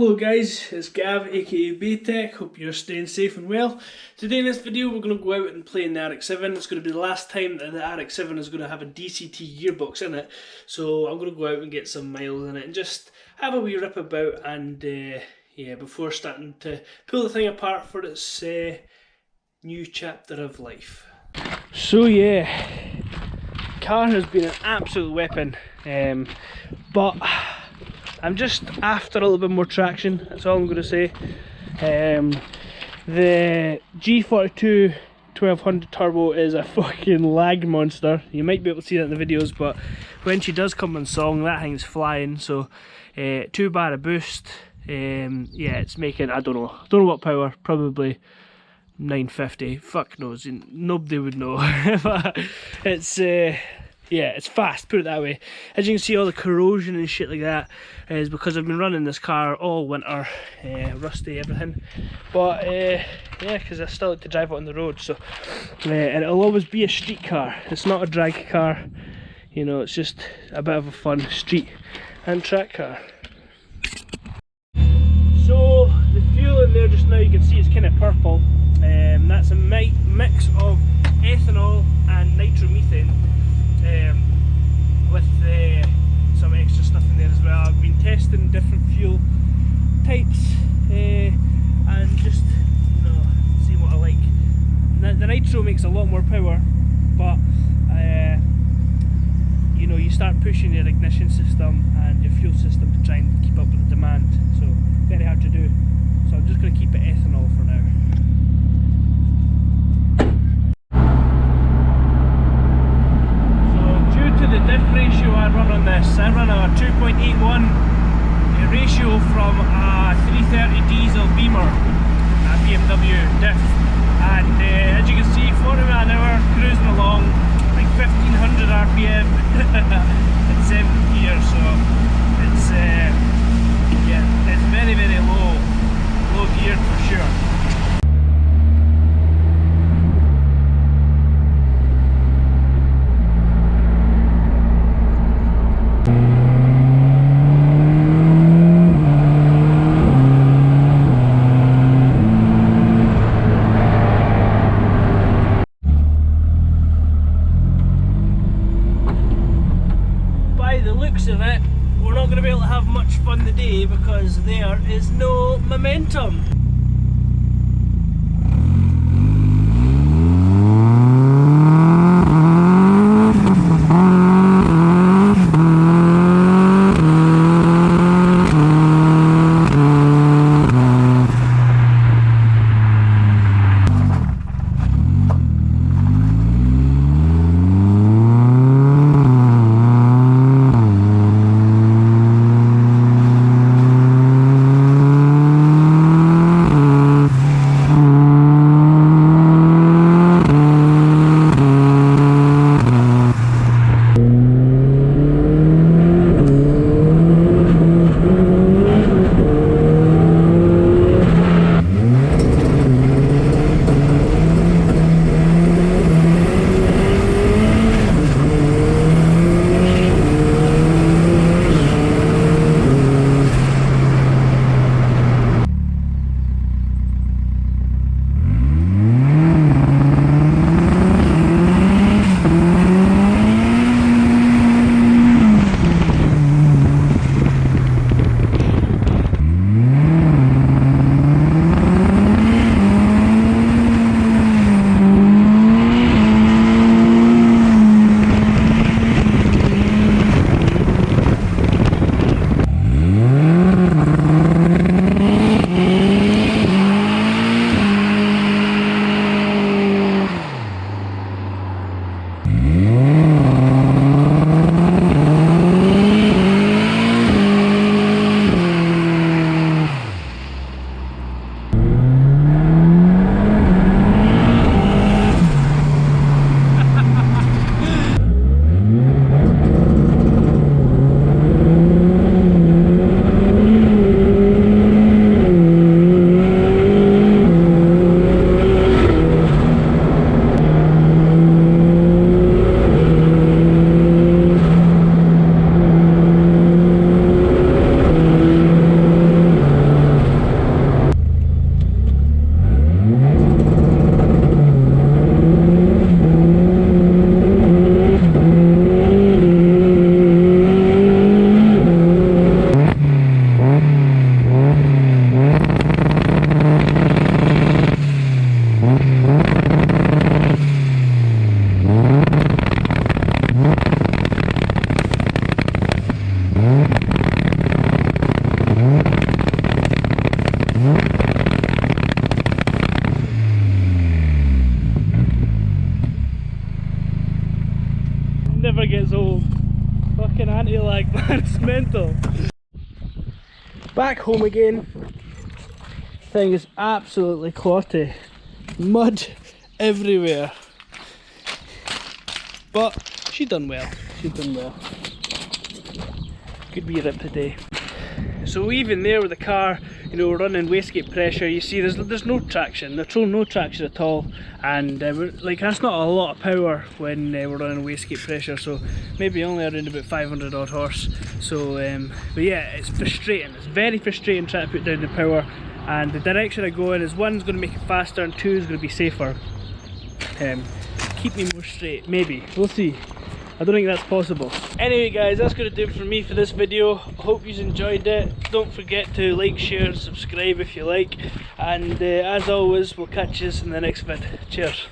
Hello guys, it's Gav aka BEYTEK, hope you're staying safe and well. Today in this video we're going to go out and play in the RX7. It's going to be the last time that the RX7 is going to have a DCT gearbox in it. So I'm going to go out and get some miles in it and just have a wee rip about and yeah, before starting to pull the thing apart for its new chapter of life. So yeah, car has been an absolute weapon, but I'm just after a little bit more traction, that's all I'm going to say. The G42 1200 turbo is a fucking lag monster. You might be able to see that in the videos, but when she does come on song, that thing's flying. So 2 bar of boost, yeah, it's making, I don't know what power, probably 950, fuck knows, nobody would know. But it's yeah, it's fast, put it that way. As you can see, all the corrosion and shit like that is because I've been running this car all winter, rusty, everything. But yeah, because I still like to drive it on the road, so and it'll always be a street car. It's not a drag car, you know, it's just a bit of a fun street and track car. So the fuel in there just now, you can see it's kind of purple. That's a mix of ethanol and nitromethane. With some extra stuff in there as well. I've been testing different fuel types and just, you know, see what I like. The nitro makes a lot more power, but you know, you start pushing your ignition system and your fuel system to try and keep up with the demand, so very hard to do. So I'm just going to keep it ethanol for now. The diff ratio I run on this, I run a 2.81 ratio from a 330 diesel Beamer, a BMW diff, and as you can see, 40 mile an hour, cruising along like 1500 RPM in 7th gear, so it's yeah, it's very low gear for sure. Of it, we're not going to be able to have much fun today because there is no momentum. back home again. Thing is absolutely clotty. Mud everywhere. But she done well. She done well. Good wee rip today. So even there with the car, you know, we're running wastegate pressure. You see, there's no traction. No traction at all, and like that's not a lot of power when we're running wastegate pressure. So maybe only around about 500 odd horse. So, but yeah, it's frustrating. It's very frustrating trying to put down the power. And the direction I go in is one's going to make it faster, and two is going to be safer. Keep me more straight. Maybe we'll see. I don't think that's possible. Anyway guys, that's going to do it for me for this video. I hope you enjoyed it. Don't forget to like, share and subscribe if you like. And as always, we'll catch you in the next vid. Cheers.